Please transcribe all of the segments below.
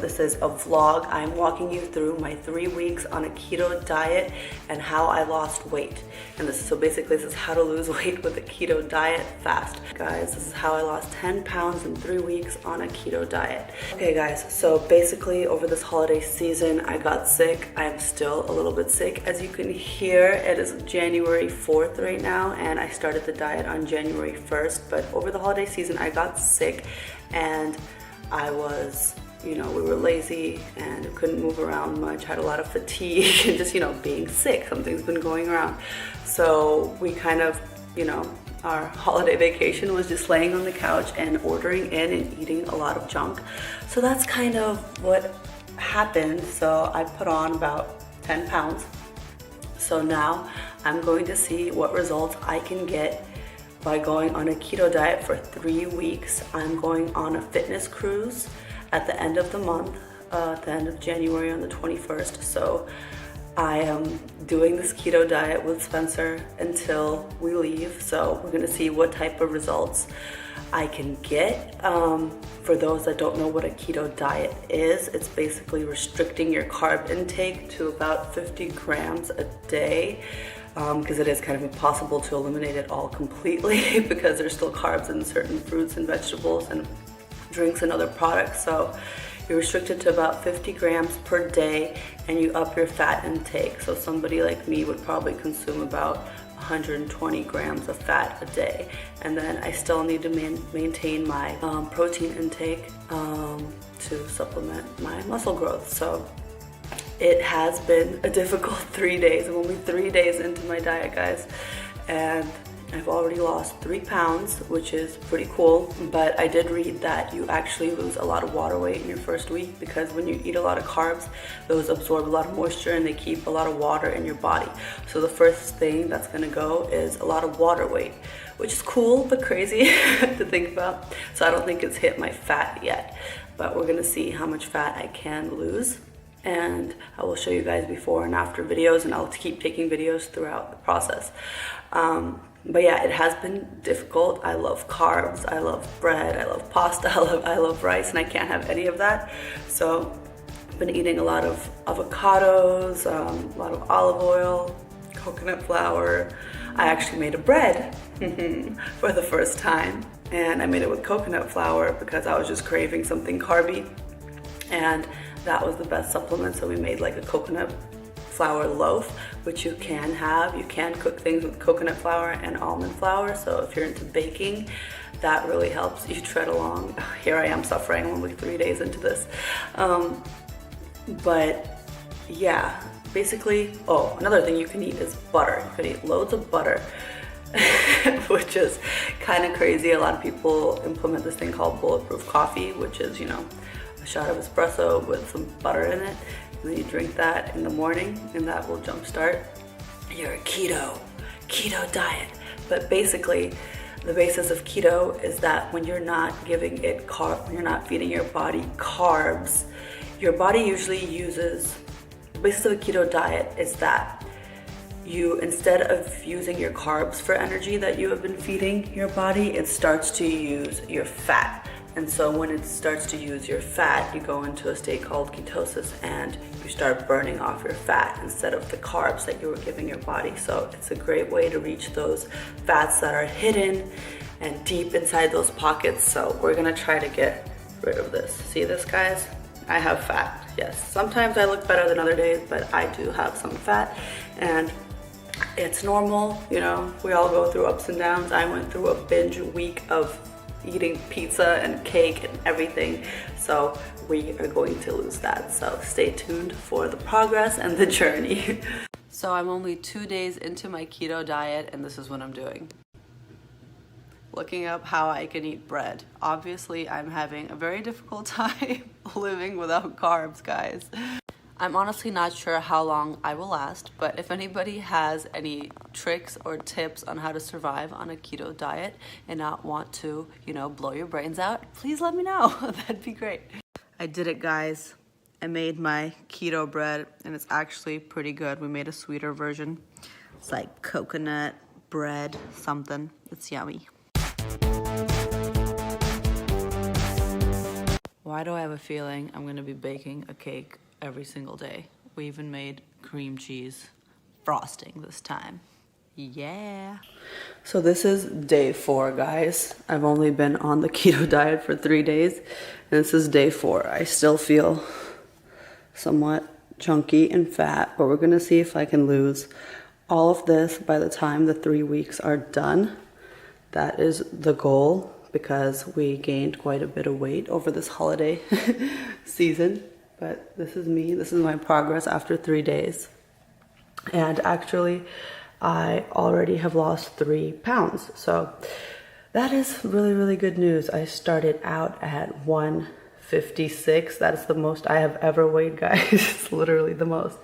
This is a vlog. I'm walking you through my 3 weeks on a keto diet and how I lost weight. And so basically this is how to lose weight with a keto diet fast. Guys, this is how I lost 10 pounds in 3 weeks on a keto diet. Okay guys, so basically over this holiday season, I got sick. I'm still a little bit sick. As you can hear, it is January 4th right now, and I started the diet on January 1st. But over the holiday season, I got sick and I was, we were lazy and couldn't move around much, had a lot of fatigue and just, being sick. Something's been going around. So we kind of, our holiday vacation was just laying on the couch and ordering in and eating a lot of junk. So that's kind of what happened. So I put on about 10 pounds. So now I'm going to see what results I can get by going on a keto diet for 3 weeks. I'm going on a fitness cruise at the end of the month, at the end of January on the 21st. So I am doing this keto diet with Spencer until we leave. So we're gonna see what type of results I can get. For those that don't know what a keto diet is, it's basically restricting your carb intake to about 50 grams a day. Because it is kind of impossible to eliminate it all completely because there's still carbs in certain fruits and vegetables and drinks and other products. So you're restricted to about 50 grams per day and you up your fat intake. So somebody like me would probably consume about 120 grams of fat a day. And then I still need to maintain my protein intake to supplement my muscle growth. So it has been a difficult 3 days. I'm only 3 days into my diet, guys, and I've already lost 3 pounds, which is pretty cool. But I did read that you actually lose a lot of water weight in your first week because when you eat a lot of carbs, those absorb a lot of moisture and they keep a lot of water in your body. So the first thing that's gonna go is a lot of water weight, which is cool but crazy to think about. So I don't think it's hit my fat yet, but we're gonna see how much fat I can lose. And I will show you guys before and after videos, and I'll keep taking videos throughout the process. But yeah, it has been difficult. I love carbs, I love bread, I love pasta, I love rice, and I can't have any of that. So I've been eating a lot of avocados, a lot of olive oil, coconut flour. I actually made a bread for the first time, and I made it with coconut flour because I was just craving something carby. And that was the best supplement. So we made like a coconut flour loaf, which you can have. You can cook things with coconut flour and almond flour. So if you're into baking, that really helps you tread along. Here I am suffering, I'm only 3 days into this. But yeah, basically, another thing you can eat is butter. You can eat loads of butter, which is kind of crazy. A lot of people implement this thing called bulletproof coffee, which is, a shot of espresso with some butter in it, and then you drink that in the morning, and that will jumpstart your keto diet. But basically, the basis of keto is that when you're not giving it when you're not feeding your body carbs, your body usually uses. The basis of a keto diet is that you, instead of using your carbs for energy that you have been feeding your body, it starts to use your fat. And so when it starts to use your fat, you go into a state called ketosis and you start burning off your fat instead of the carbs that you were giving your body. So it's a great way to reach those fats that are hidden and deep inside those pockets. So we're gonna try to get rid of this. See this, guys? I have fat, yes. Sometimes I look better than other days, but I do have some fat, and it's normal, we all go through ups and downs. I went through a binge week of eating pizza and cake and everything. So we are going to lose that. So stay tuned for the progress and the journey. So I'm only 2 days into my keto diet, and this is what I'm doing. Looking up how I can eat bread. Obviously, I'm having a very difficult time living without carbs, guys. I'm honestly not sure how long I will last, but if anybody has any tricks or tips on how to survive on a keto diet and not want to, blow your brains out, please let me know. That'd be great. I did it, guys. I made my keto bread, and it's actually pretty good. We made a sweeter version. It's like coconut bread something. It's yummy. Why do I have a feeling I'm gonna be baking a cake every single day? We even made cream cheese frosting this time. Yeah. So this is day 4, guys. I've only been on the keto diet for 3 days, and this is day 4. I still feel somewhat chunky and fat, but we're gonna see if I can lose all of this by the time the 3 weeks are done. That is the goal, because we gained quite a bit of weight over this holiday season. But this is me, this is my progress after 3 days. And actually, I already have lost 3 pounds. So that is really, really good news. I started out at 156. That is the most I have ever weighed, guys. It's literally the most.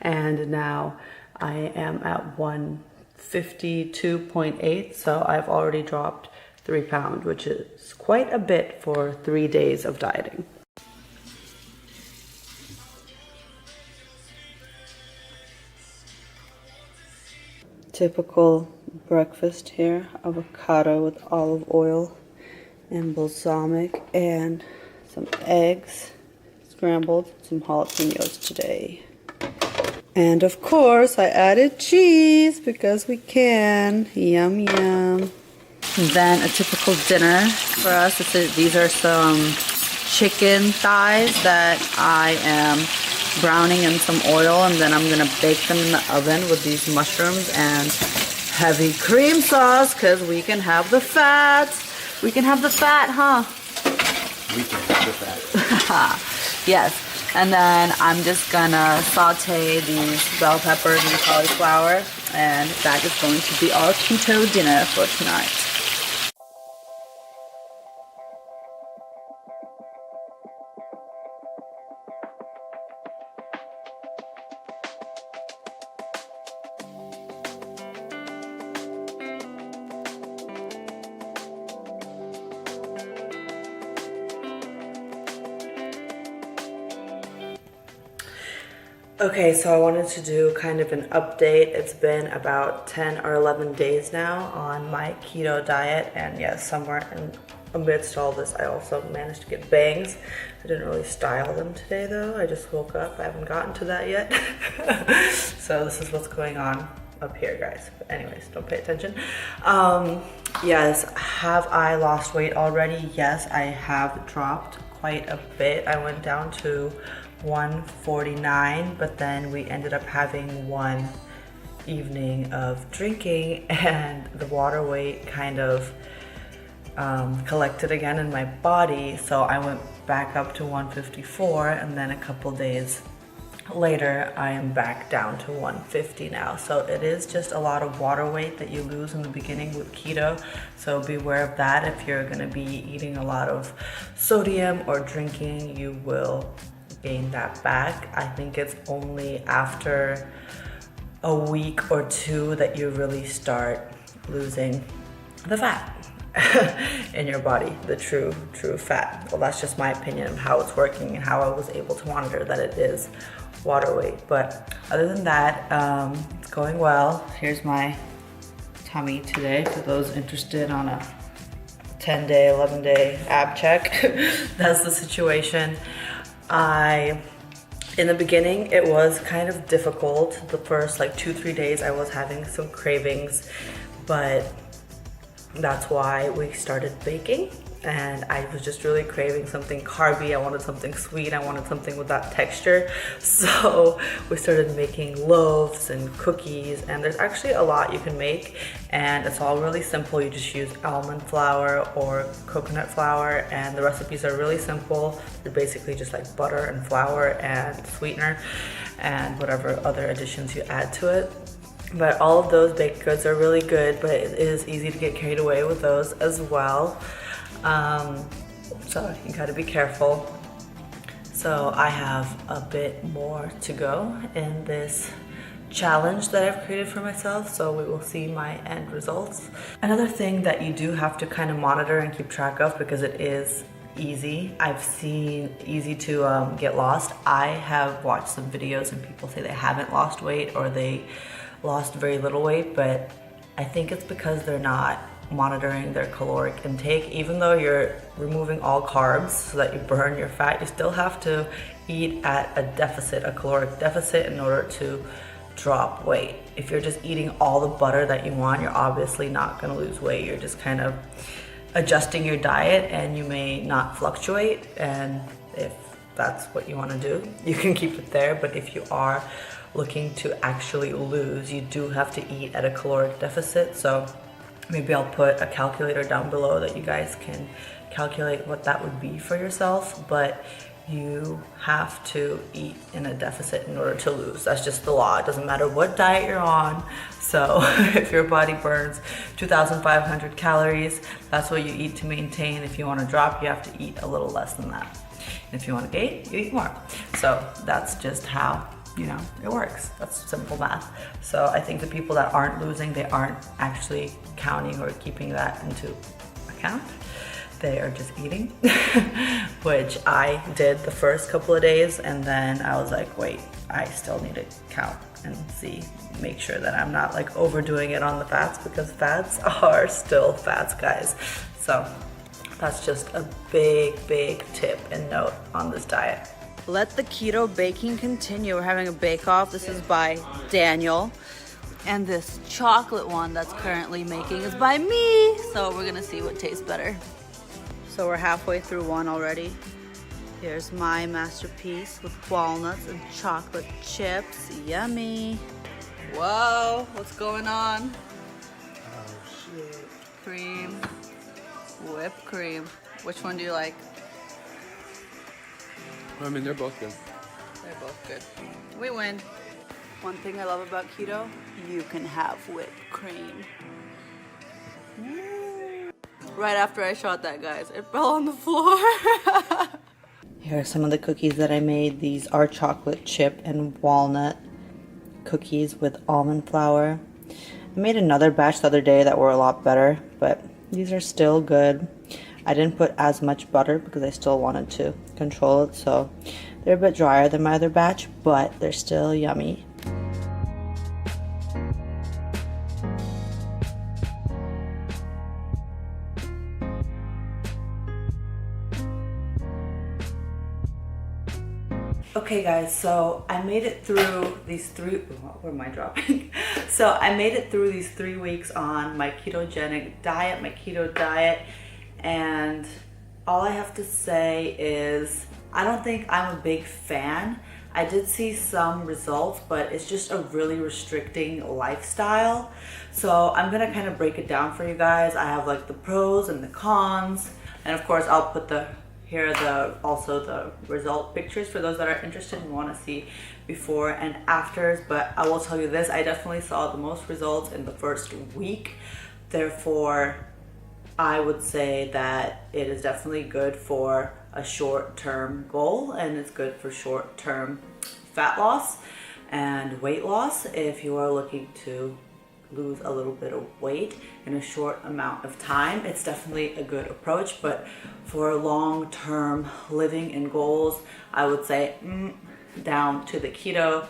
And now I am at 152.8. So I've already dropped 3 pounds, which is quite a bit for 3 days of dieting. Typical breakfast here: avocado with olive oil and balsamic, and some eggs scrambled, some jalapenos today. And of course I added cheese because we can. Yum yum. Then a typical dinner for us. These are some chicken thighs that I am browning in some oil, and then I'm gonna bake them in the oven with these mushrooms and heavy cream sauce, because we can have the fat. We can have the fat, huh? We can have the fat. Yes. And then I'm just gonna saute these bell peppers and cauliflower, and that is going to be our keto dinner for tonight. Okay, so I wanted to do kind of an update. It's been about 10 or 11 days now on my keto diet, and yes, somewhere amidst all this, I also managed to get bangs. I didn't really style them today though. I just woke up. I haven't gotten to that yet. So this is what's going on up here, guys. But anyways, don't pay attention. Yes, have I lost weight already? Yes, I have dropped quite a bit. I went down to 149, but then we ended up having one evening of drinking, and the water weight kind of collected again in my body, so I went back up to 154, and then a couple days later I am back down to 150 now. So it is just a lot of water weight that you lose in the beginning with keto, so beware of that. If you're going to be eating a lot of sodium or drinking, you will gain that back. I think it's only after a week or 2 that you really start losing the fat in your body, the true fat. Well, that's just my opinion of how it's working and how I was able to monitor that it is water weight. But other than that, it's going well. Here's my tummy today for those interested on a 10-day, 11-day ab check. That's the situation. In the beginning, it was kind of difficult. The first like 2-3 days I was having some cravings, but that's why we started baking. And I was just really craving something carby. I wanted something sweet. I wanted something with that texture. So we started making loaves and cookies, and there's actually a lot you can make, and it's all really simple. You just use almond flour or coconut flour, and the recipes are really simple. They're basically just like butter and flour and sweetener and whatever other additions you add to it. But all of those baked goods are really good, but it is easy to get carried away with those as well. So you gotta be careful. So I have a bit more to go in this challenge that I've created for myself, so we will see my end results. Another thing that you do have to kind of monitor and keep track of, because it is I've seen easy to get lost. I have watched some videos and people say they haven't lost weight or they lost very little weight, but I think it's because they're not monitoring their caloric intake. Even though you're removing all carbs so that you burn your fat, you still have to eat at a deficit, a caloric deficit, in order to drop weight. If you're just eating all the butter that you want, you're obviously not going to lose weight. You're just kind of adjusting your diet, and you may not fluctuate. And if that's what you want to do, you can keep it there. But if you are looking to actually lose, you do have to eat at a caloric deficit. So maybe I'll put a calculator down below that you guys can calculate what that would be for yourself. But you have to eat in a deficit in order to lose. That's just the law. It doesn't matter what diet you're on. So if your body burns 2,500 calories, that's what you eat to maintain. If you want to drop, you have to eat a little less than that. And if you want to gain, you eat more. So that's just how, you know, it works. That's simple math. So I think the people that aren't losing, they aren't actually counting or keeping that into account. They are just eating, which I did the first couple of days, and then I was like, wait, I still need to count and see, make sure that I'm not like overdoing it on the fats, because fats are still fats, guys. So that's just a big tip and note on this diet. Let the keto baking continue. We're having a bake-off. This is by Daniel. And this chocolate one that's currently making is by me. So we're gonna see what tastes better. So we're halfway through one already. Here's my masterpiece with walnuts and chocolate chips. Yummy. Whoa, what's going on? Oh shit. Cream, whipped cream. Which one do you like? I mean, they're both good. They're both good. We win. One thing I love about keto, you can have whipped cream. Right after I shot that, guys, it fell on the floor. Here are some of the cookies that I made. These are chocolate chip and walnut cookies with almond flour. I made another batch the other day that were a lot better, but these are still good. I didn't put as much butter because I still wanted to control it, so they're a bit drier than my other batch, but they're still yummy. Okay guys, so I made it through these where am I dropping? So I made it through these 3 weeks on my ketogenic diet, my keto diet, and all I have to say is I don't think I'm a big fan. I did see some results, but it's just a really restricting lifestyle. So I'm gonna kind of break it down for you guys. I have like the pros and the cons, and of course I'll put here are also the result pictures for those that are interested and want to see before and afters. But I will tell you this, I definitely saw the most results in the first week. Therefore, I would say that it is definitely good for a short-term goal, and it's good for short-term fat loss and weight loss if you are looking to lose a little bit of weight in a short amount of time. It's definitely a good approach, but for long-term living and goals, I would say down to the keto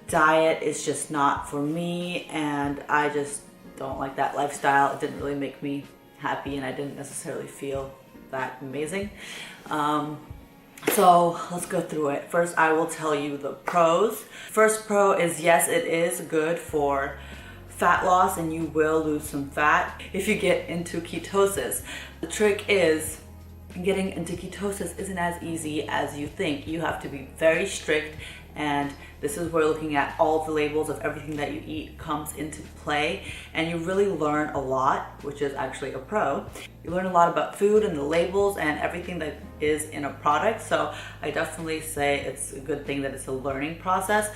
diet is just not for me, and I just don't like that lifestyle. It didn't really make me happy, and I didn't necessarily feel that amazing. So let's go through it. First, I will tell you the pros. First pro is, yes, it is good for fat loss, and you will lose some fat if you get into ketosis. The trick is, getting into ketosis isn't as easy as you think. You have to be very strict, and this is where looking at all of the labels of everything that you eat comes into play, and you really learn a lot, which is actually a pro. You learn a lot about food and the labels and everything that is in a product. So I definitely say it's a good thing that it's a learning process,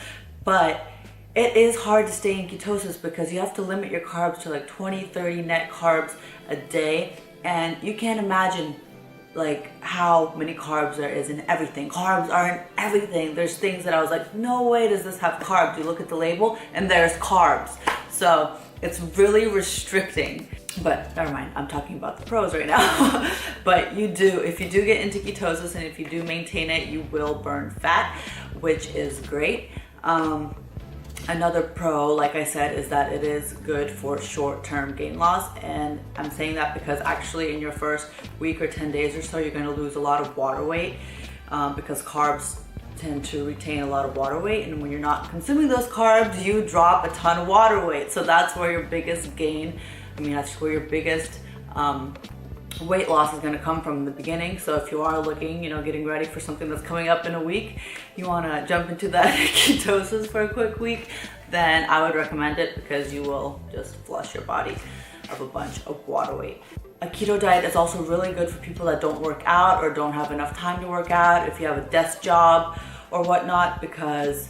but it is hard to stay in ketosis because you have to limit your carbs to like 20-30 net carbs a day, and you can't imagine like how many carbs there is in everything. Carbs aren't everything. There's things that I was like, no way does this have carbs. You look at the label and there's carbs. So it's really restricting. But never mind, I'm talking about the pros right now. But if you do get into ketosis and if you do maintain it, you will burn fat, which is great. Another pro, like I said, is that it is good for short-term gain loss. And I'm saying that because actually in your first week or 10 days or so, you're going to lose a lot of water weight because carbs tend to retain a lot of water weight. And when you're not consuming those carbs, you drop a ton of water weight. So that's where your biggest gain, that's where your biggest weight loss is going to come from in the beginning. So if you are looking, getting ready for something that's coming up in a week, you want to jump into that ketosis for a quick week, then I would recommend it because you will just flush your body of a bunch of water weight. A keto diet is also really good for people that don't work out or don't have enough time to work out, if you have a desk job or whatnot, because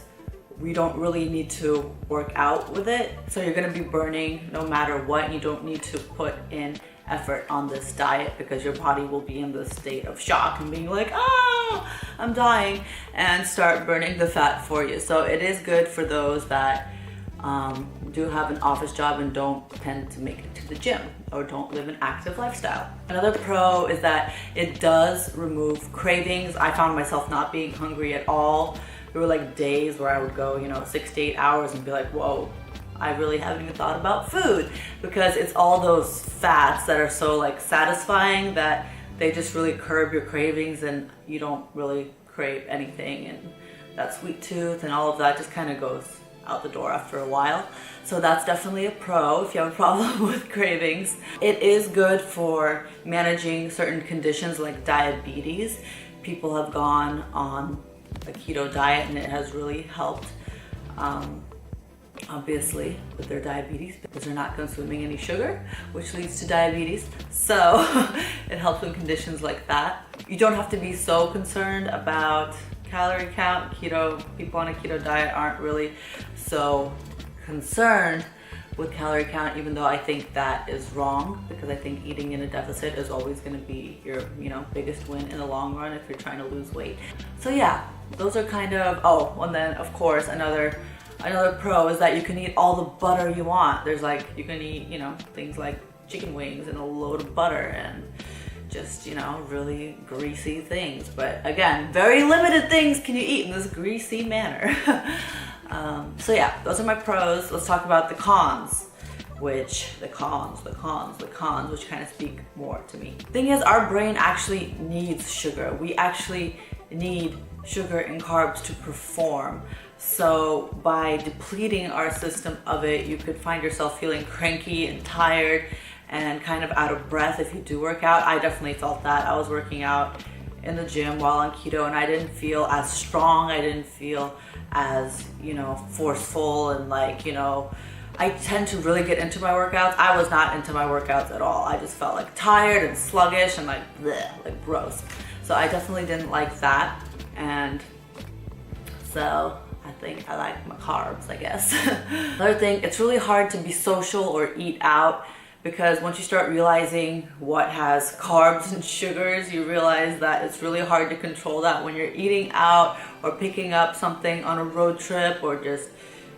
we don't really need to work out with it. So you're going to be burning no matter what. You don't need to put in effort on this diet because your body will be in this state of shock and being like, I'm dying, and start burning the fat for you. So it is good for those that do have an office job and don't tend to make it to the gym or don't live an active lifestyle. Another pro is that it does remove cravings. I found myself not being hungry at all. There were like days where I would go 6 to 8 hours and be like, whoa, I really haven't even thought about food, because it's all those fats that are so like satisfying that they just really curb your cravings and you don't really crave anything, and that sweet tooth and all of that just kind of goes out the door after a while. So that's definitely a pro if you have a problem with cravings. It is good for managing certain conditions like diabetes. People have gone on a keto diet and it has really helped obviously with their diabetes because they're not consuming any sugar, which leads to diabetes. So it helps in conditions like that. You don't have to be so concerned about calorie count. People on a keto diet aren't really so concerned with calorie count, even though I think that is wrong, because I think eating in a deficit is always going to be your biggest win in the long run if you're trying to lose weight. So yeah, those are kind of, and then of course another pro is that you can eat all the butter you want. There's you can eat, things like chicken wings and a load of butter and just, really greasy things. But again, very limited things can you eat in this greasy manner. So yeah, those are my pros. Let's talk about the cons, which kind of speak more to me. Thing is, our brain actually needs sugar. We actually need sugar and carbs to perform. So by depleting our system of it, you could find yourself feeling cranky and tired and kind of out of breath if you do work out. I definitely felt that. I was working out in the gym while on keto and I didn't feel as strong. I didn't feel as, forceful and I tend to really get into my workouts. I was not into my workouts at all. I just felt tired and sluggish and gross. So I definitely didn't like that. And so I think I like my carbs, I guess. Another thing, it's really hard to be social or eat out because once you start realizing what has carbs and sugars, you realize that it's really hard to control that when you're eating out or picking up something on a road trip, or just,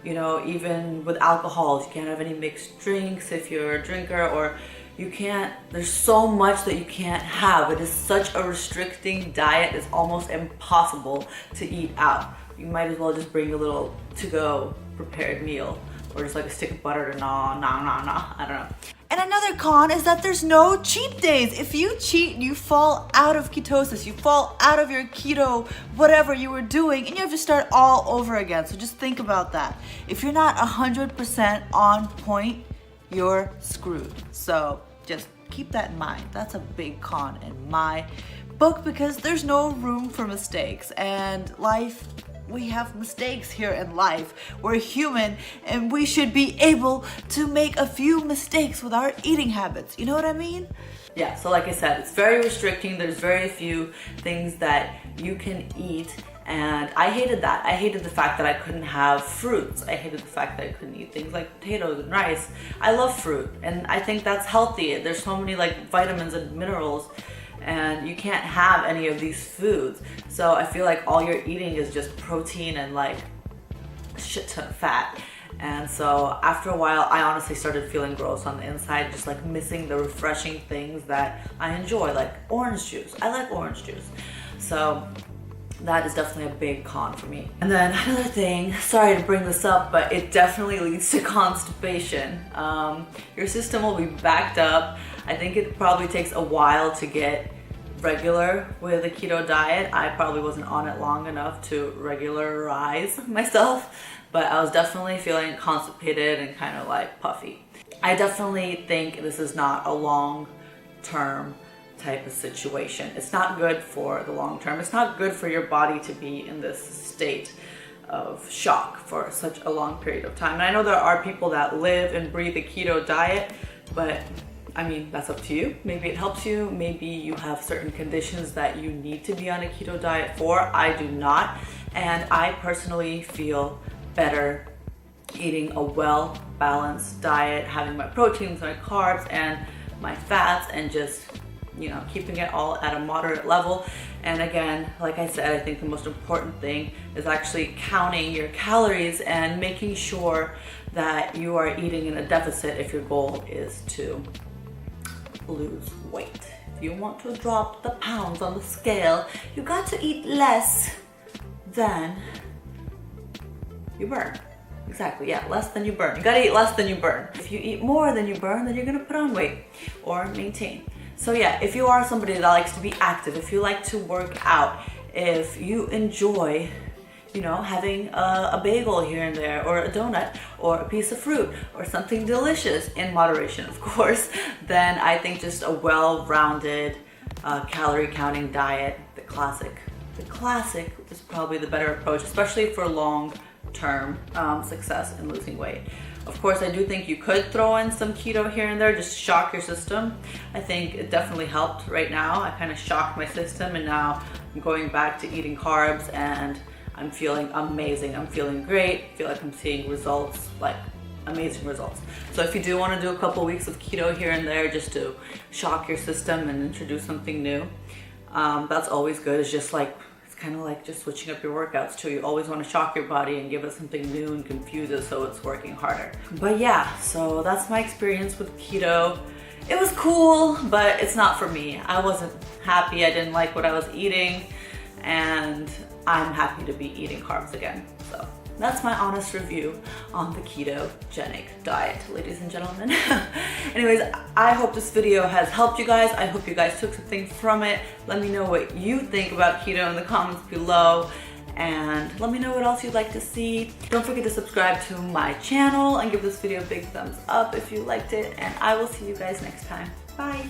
even with alcohol, you can't have any mixed drinks if you're a drinker, or there's so much that you can't have. It is such a restricting diet, it's almost impossible to eat out. You might as well just bring a little to-go prepared meal, or just a stick of butter to gnaw, I don't know. And another con is that there's no cheat days. If you cheat, you fall out of ketosis, you fall out of your keto, whatever you were doing, and you have to start all over again. So just think about that. If you're not 100% on point, you're screwed. So just keep that in mind. That's a big con in my book because there's no room for mistakes. And we have mistakes here in life. We're human and we should be able to make a few mistakes with our eating habits. You know what I mean? Yeah, so like I said, it's very restricting. There's very few things that you can eat. And I hated that. I hated the fact that I couldn't have fruits. I hated the fact that I couldn't eat things like potatoes and rice. I love fruit and I think that's healthy. There's so many vitamins and minerals, and you can't have any of these foods. So I feel like all you're eating is just protein and a shit ton of fat. And so after a while, I honestly started feeling gross on the inside, just missing the refreshing things that I enjoy, like orange juice. I like orange juice. So That is definitely a big con for me. And then another thing, sorry to bring this up, but it definitely leads to constipation. Your system will be backed up. I think it probably takes a while to get regular with a keto diet. I probably wasn't on it long enough to regularize myself, but I was definitely feeling constipated and kind of like puffy. I definitely think this is not a long-term type of situation. It's not good for the long term. It's not good for your body to be in this state of shock for such a long period of time. And I know there are people that live and breathe a keto diet, but I mean, that's up to you. Maybe it helps you. Maybe you have certain conditions that you need to be on a keto diet for. I do not. And I personally feel better eating a well-balanced diet, having my proteins, my carbs, and my fats, and just, you know, keeping it all at a moderate level. And again, like I said, I think the most important thing is actually counting your calories and making sure that you are eating in a deficit if your goal is to lose weight. If you want to drop the pounds on the scale, you got to eat less than you burn. Exactly, yeah, less than you burn. You gotta eat less than you burn. If you eat more than you burn, then you're gonna put on weight or maintain. So yeah, if you are somebody that likes to be active, if you like to work out, if you enjoy, you know, having a bagel here and there, or a donut, or a piece of fruit, or something delicious, in moderation of course, then I think just a well-rounded calorie counting diet, the classic is probably the better approach, especially for long-term success in losing weight. Of course, I do think you could throw in some keto here and there, just to shock your system. I think it definitely helped right now. I kind of shocked my system, and now I'm going back to eating carbs, and I'm feeling amazing. I'm feeling great. I feel like I'm seeing results, like amazing results. So if you do want to do a couple weeks of keto here and there just to shock your system and introduce something new, that's always good. It's just like, it's kind of like just switching up your workouts too. You always want to shock your body and give it something new and confuse it so it's working harder. But yeah, so that's my experience with keto. It was cool, but it's not for me. I wasn't happy. I didn't like what I was eating, and I'm happy to be eating carbs again. So that's my honest review on the ketogenic diet, ladies and gentlemen. Anyways, I hope this video has helped you guys. I hope you guys took something from it. Let me know what you think about keto in the comments below, and let me know what else you'd like to see. Don't forget to subscribe to my channel and give this video a big thumbs up if you liked it, and I will see you guys next time. Bye.